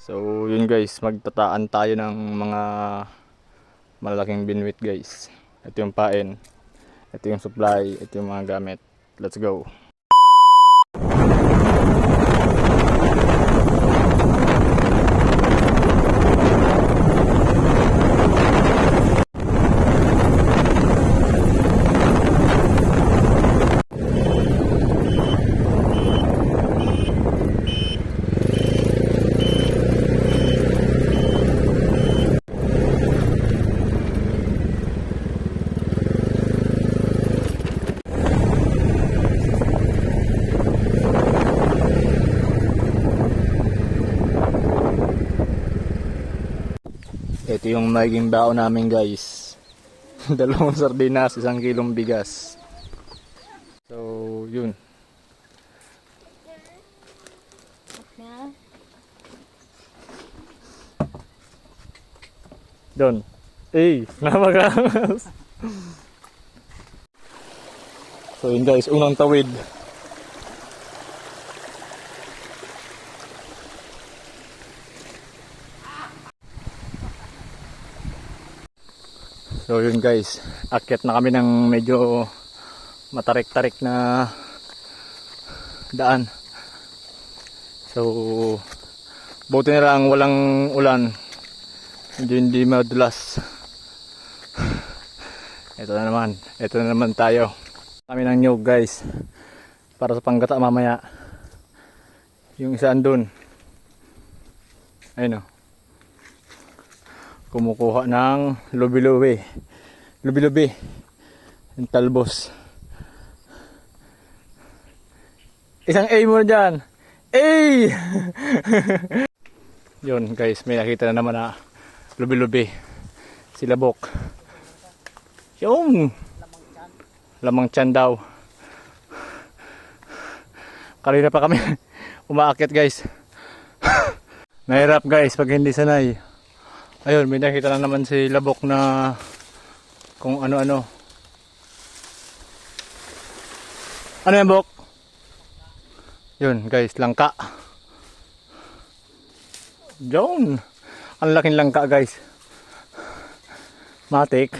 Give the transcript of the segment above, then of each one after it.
So yun guys, magtataan tayo ng mga malaking binwit guys. Ito yung pain, ito yung supply, ito yung mga gamit. Let's go. Ito yung magiging bao namin guys. 2 sardinas, 1 kilong bigas. So yun. Don. Namagas. So yun guys, unang tawid. So yun guys, akyat na kami ng medyo matarik-tarik na daan. So buti na lang walang ulan, hindi madulas. Ito na naman tayo. Kami ng nyug guys, para sa panggata mamaya. Yung isa andun, ayun o, kumukuha ng lubi-lubi, yung talbos. Isang A mo dyan, A! Yun guys, may nakita na naman na lubi-lubi, silabok. Yung lamang tiyan daw. Kanina pa kami umaakyat guys. Nahirap guys pag hindi sanay. Ayun, may nakita na naman si labok na kung ano-ano. Ano yan, bok? Yun guys, langka. Yun. Ang laking langka guys. Matik.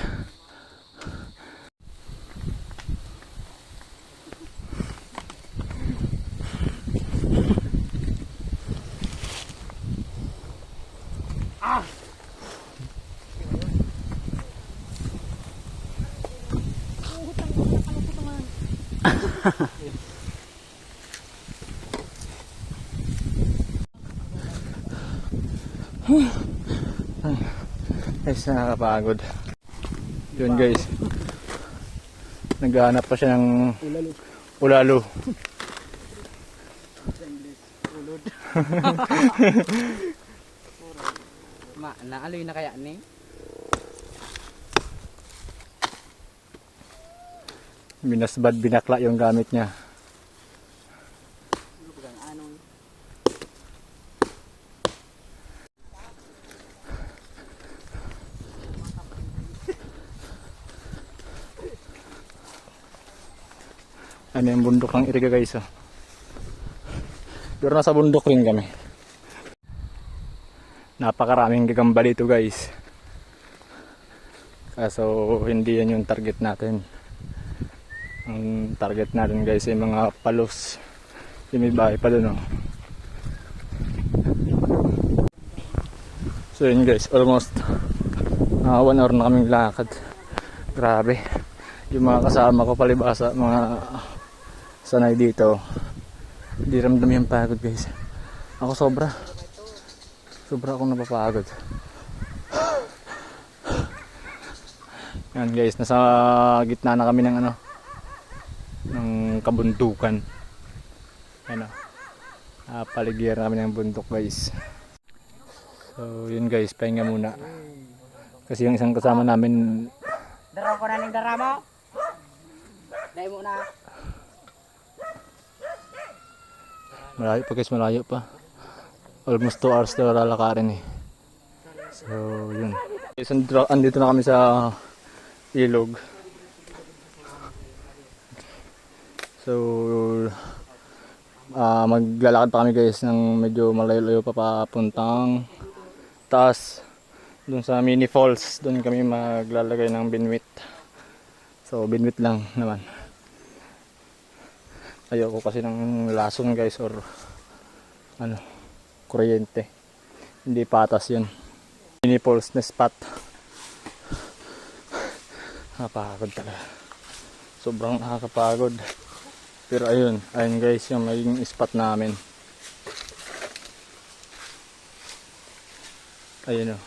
Guys, nakakapagod. Yun guys, naghahanap pa siya ng ulalo. Naaloy na kaya ni? Binasbad, binakla yung gamit niya. Ano yung bundok ng Iriga guys oh. Pero nasa bundok rin kami. Napakaraming gagamba dito guys. Kaso hindi yan yung target natin. Ang target natin guys ay mga palos. Yung may bahay pa dun oh. So yun guys, almost 1 hour na kaming lakad. Grabe. Yung mga kasama ko palibasa, mga sanay dito, hindi ramdam yung pagod guys. Ako sobra akong napapagod. Yan guys, nasa gitna na kami ng ng kabundukan. Yan o, paligiran kami ng bundok guys. So yun guys, pahinga muna kasi yung isang kasama namin Daraw ko na ng darama. Dahil mo na. Malayo pa guys, malayo pa. Almost 2 hours na lalakarin eh. So yun. Andito na kami sa ilog. So Maglalakad pa kami guys ng medyo malayo-layo pa papuntang taas. Doon sa mini falls, doon kami maglalagay ng binwit. So binwit lang naman. Ayoko kasi ng lason guys or ano, kuryente. Hindi patas yun. Mini falls na spot. Nakapagod talaga. Sobrang nakakapagod. Pero ayun guys yung magiging spot namin. Ayun o.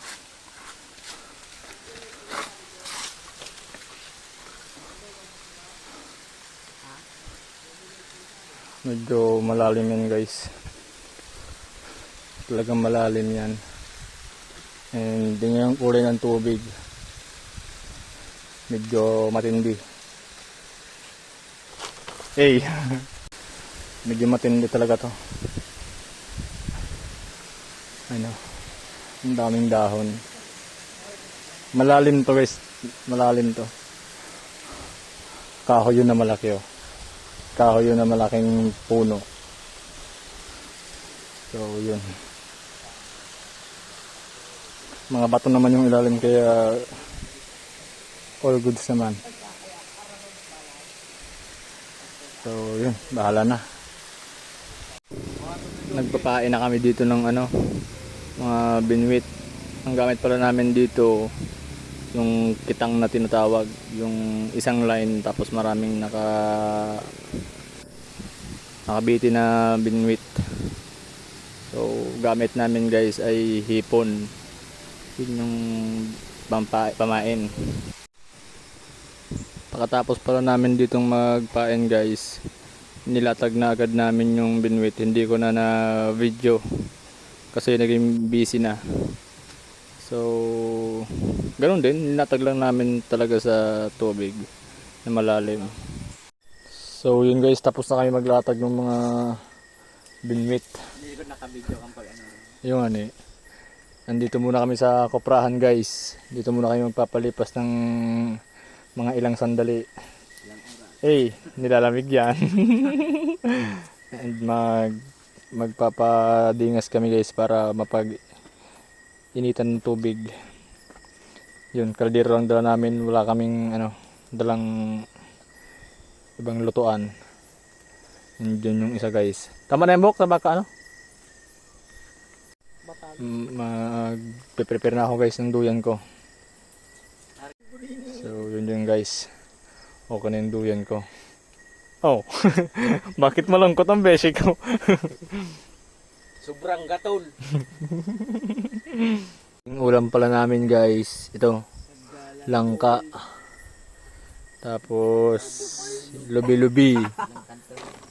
Medyo malalim yan guys. Talagang malalim yan. And din yung kulay ng tubig. Medyo matindi. Hey! Medyo matindi talaga to. Ano? Ang daming dahon. Malalim to guys. Malalim to. Kahoy yun na malaki oh. Kahoy yun na malaking puno. So yun. Mga bato naman yung ilalim kaya all goods naman. So yun, bahala na. Nagpapain na kami dito ng ano, mga binwit. Ang gamit pala namin dito yung kitang na tinatawag, yung isang line tapos maraming nakabiti na binwit. So gamit namin guys ay hipon. Yun yung pamain. Pagkatapos pala namin ditong magpain guys, nilatag na agad namin yung binwit. Hindi ko na video kasi naging busy na. So ganun din, nilatag lang namin talaga sa tubig na malalim. So yun guys, tapos na kayo maglatag ng mga binwit. Hindi ko naka-video kang pag ano. Yung ano eh. Nandito muna kami sa koprahan guys. Dito muna kayo magpapalipas ng mga ilang sandali. Hey, nilalamig yan. And magpapadingas kami guys para initan ng tubig. Yun, kaldero lang dala namin. Wala kaming dalang ibang lutuan. And yun yung isa guys. Tama na yung buhok sa baka Mag-prepare na ako guys ng duyan ko. So yun yung guys. Okay na yung duyan ko. Oh, bakit malungkot ang beshi ko? Sobrang gaton. Yung ulam pala namin guys, ito, langka. Tapos lubi-lubi.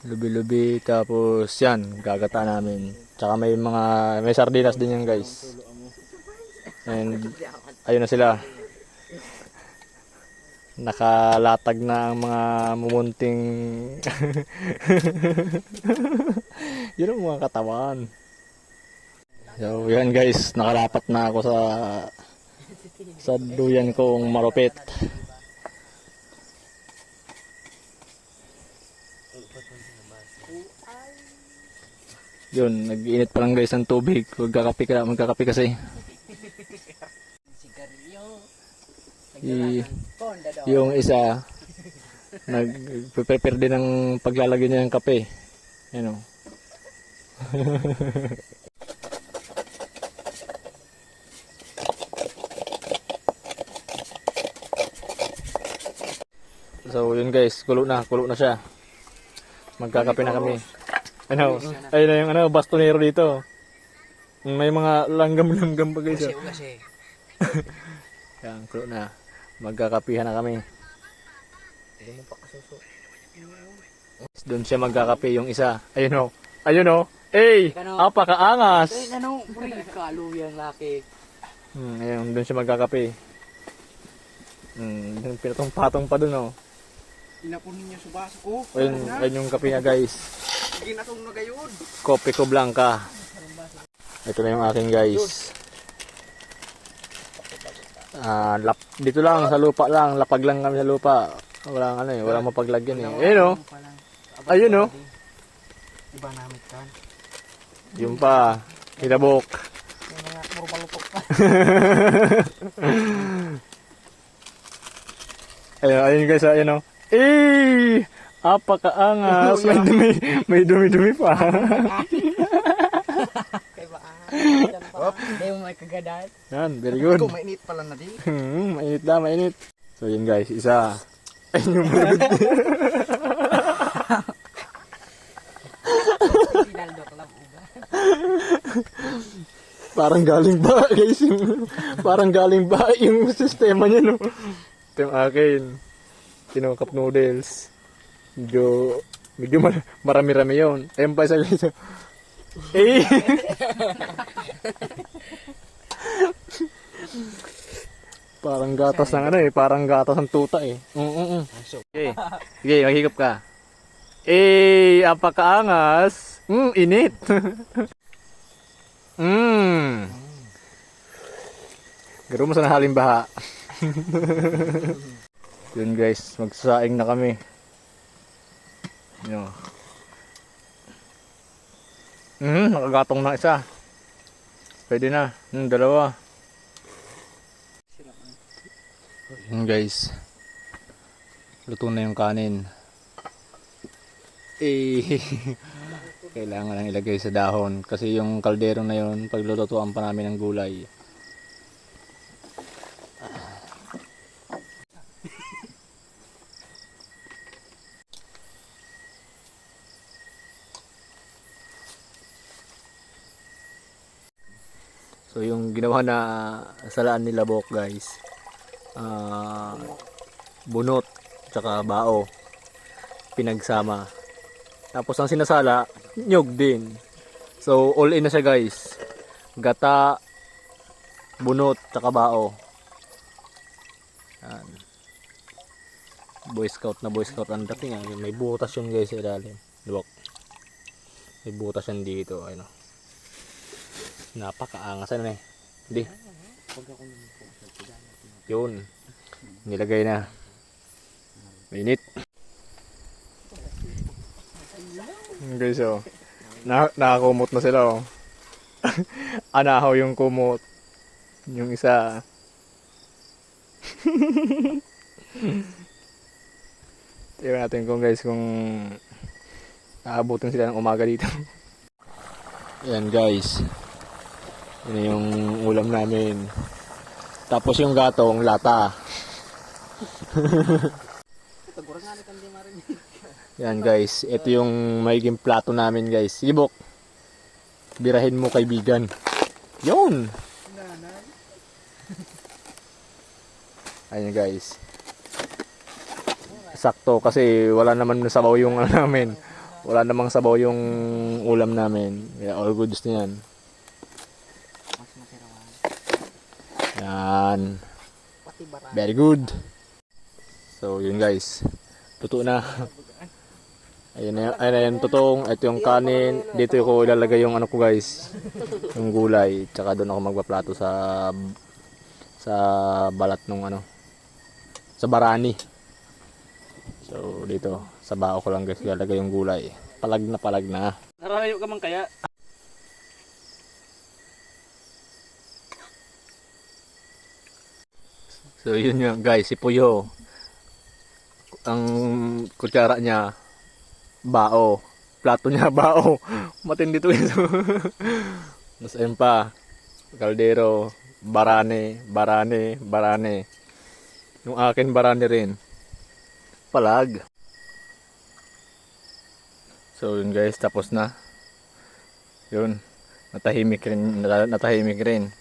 Lubi-lubi, tapos yan, gagata namin. Tsaka may sardinas din yan guys. And ayun na sila. Nakalatag na ang mga mumunting yun ang mga katawan. So yan guys, nakalapat na ako sa duyan kong marupit. Yun, nag-iinit pa lang guys ng tubig. Magkakape kasi. Yung isa nag-prepare din ng paglalagay niya ng kape. Ano? So yun guys, kulo na siya. Magkakape na kami. Ano? Ayun na yung bastonero dito. May mga langgam-langgam pa guys. Kasi. Yan, kulo na. Magkakapihan na kami. Doon siya magkakape yung isa. Ayun o. Ayun o. Hey! Apakaangas! Ano? Kalo yung laki. Ayun, doon siya magkakape. Pinatong-patong pa doon o. Inapon ninyo sa baso ko. Ayun yung kape niya guys. Ginatong na gayon. Kopi ko blanca. Ito na yung aking guys. Dito lang sa lupa lang, lapag lang kami sa lupa. Walang walang mapaglagyan eh. Ayun oh. Ayun oh. Iba namin kan. Yung pa, ilabok. Yung mga puro palutok pa. Ayun guys, ayun o. Eh! Apakaangas. May dumi-dumi pa. Kaya ba? Hindi mo may kagadan. Yan, very good. Kung mainit pala na di. Mainit na, mainit. So yun guys, isa. Ayun yung Pinaldok lang uga. parang galing ba guys parang galing ba yung sistema niya no. Ito yung akin. Tinong cup noodles. Medyo marami-rami yun. Ayun pa isa guys. Eh! Parang gatas ng ano eh. Parang gatas ng tuta eh. Okay. Sige, maghigop ka. Eh, apakaangas. Init. Garo mo sa nahaling baha. Yun guys, magsasaing na kami. Yun. Nakagatong na isa. Pwede na. Dalawa. Yun guys. Luto na yung kanin. Kailangan lang ilagay sa dahon. Kasi yung kaldero na yun, paglulutuan pa namin ng gulay. So yung ginawa na salaan nila Bok guys, bunot tsaka bao pinagsama. Tapos ang sinasala, nyug din. So all in na siya guys. Gata, bunot tsaka bao. Yan. Boy Scout na Boy Scout ang dating. May butas yun guys sa ilalim. Bok. May butas yan dito. Ayun. Napakaangas na eh. Hindi. Yun. Nilagay na. Mainit. Guys oh. Nakakumot na sila oh. Anahaw yung kumot. Yung isa. Tingnan natin kung guys kung aabutin sila ng umaga dito. Yan guys. Yan yung ulam namin. Tapos yung gatong lata. Yan guys, ito yung magiging plato namin guys. Sige Bok, birahin mo kaibigan. Yun. Ayun guys. Sakto kasi wala naman sabaw yung ano namin. Wala namang sabaw yung ulam namin. Kaya all goods na yan. Yan. Very good. So yun guys. Luto na. Ayun na yun, totoong. Ito yung kanin. Dito ko ilalagay yung ano ko guys. Yung gulay. Tsaka doon ako magpaplato sa balat nung ano. Sa barani. So dito. Sa bao ko lang guys ilalagay yung gulay. Palag na. Narayo ka man kaya? So yun yung guys, si Puyo. Ang kutsara niya, bao. Plato niya, bao. Matindi to ito. Mas ayun pa, kaldero, barane. Yung akin barane rin. Palag. So yun guys, tapos na. Yun, natahimik rin.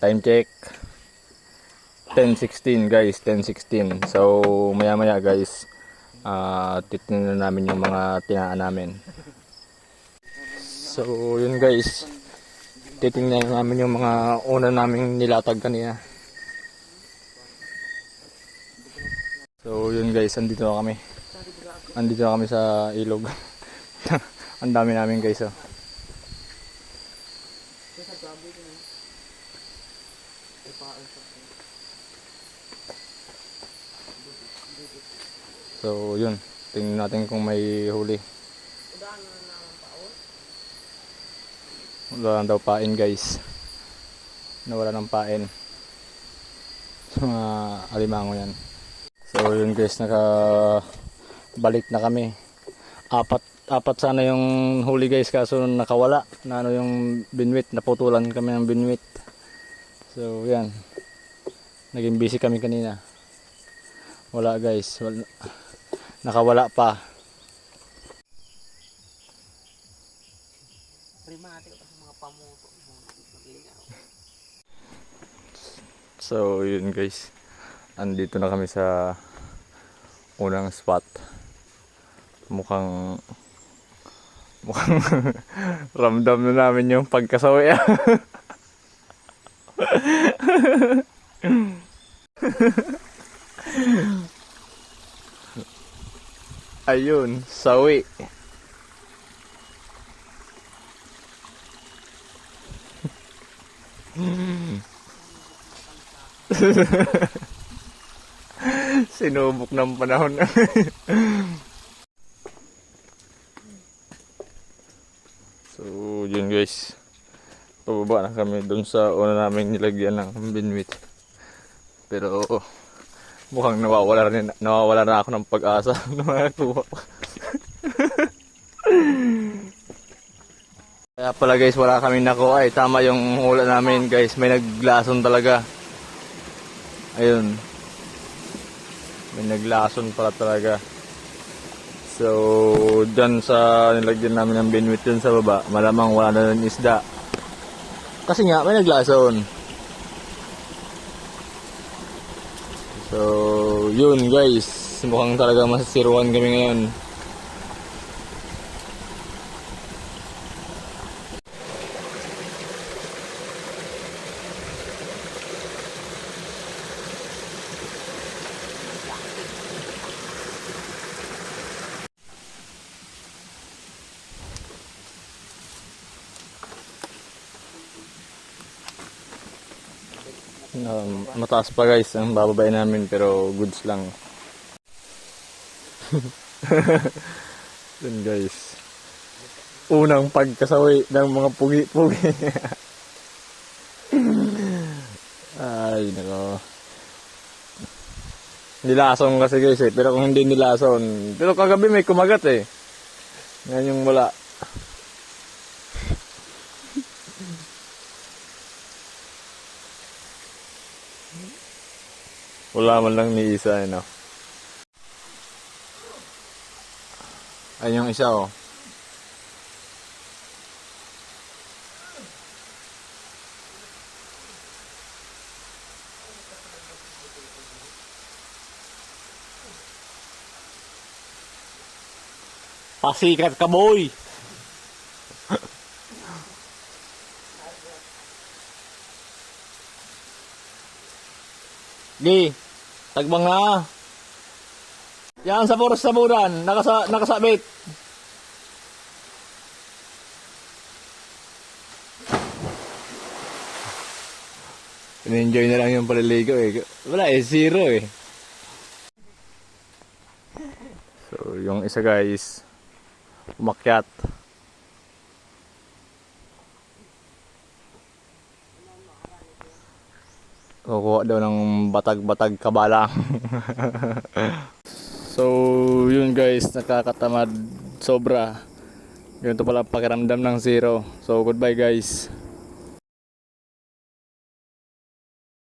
Time check. 10:16 guys, 10:16. So maya guys, titingnan namin yung mga tinaan namin. So yun guys, titingnan namin yung mga una naming nilatag kanina. So yun guys, andito kami sa ilog. Ang dami namin guys oh. So yun, tingnan natin kung may huli. Wala lang daw pain guys. Nawala ng pain. Sa mga alimango yan. So yun guys, balik na kami. Apat sana yung huli guys, kaso nakawala na ano yung binwit, naputulan kami ng binwit. So yan, naging busy kami kanina. Wala guys, nakawala pa. Primate ka sa mga pamuto. So yun guys, andito na kami sa unang spot. Mukhang ramdam na namin yung pagkasawi. Ayun, sawi. Sinubok ng panahon. So yun guys, pababa na kami dun sa una naming nilagyan ng binwit. Pero mukhang nawawala na ako ng pag-asa na makakuha. Kaya pala guys, wala kaming nakuha. Tama yung hula namin guys, may naglason talaga. Ayun, may naglason pala talaga. So dyan sa nilagyan namin ng binwit dun sa baba, malamang wala na ng isda. Kasi nga may naglason. So yun guys, mukhang talaga masasiruan kami ngayon. Mataas pa guys ang bababay namin, pero goods lang. Yun guys, unang pagkasawi ng mga pugi-pugi. Ay nako, nilason kasi guys pero kung hindi nilason, pero kagabi may kumagat ngayon yung wala. Wala man lang ni isa, no? Ayun yung isa, oh. Pasikat ka, boy! Di, tagbang na. Yan sa puros saburan, nakasabit. In-enjoy na lang yung paliligo Wala zero So yung isa guys, umakyat. Kukuha daw ng batag-batag kabalang. So yun guys, nakakatamad sobra. Ganito pala pakiramdam ng zero. So goodbye guys.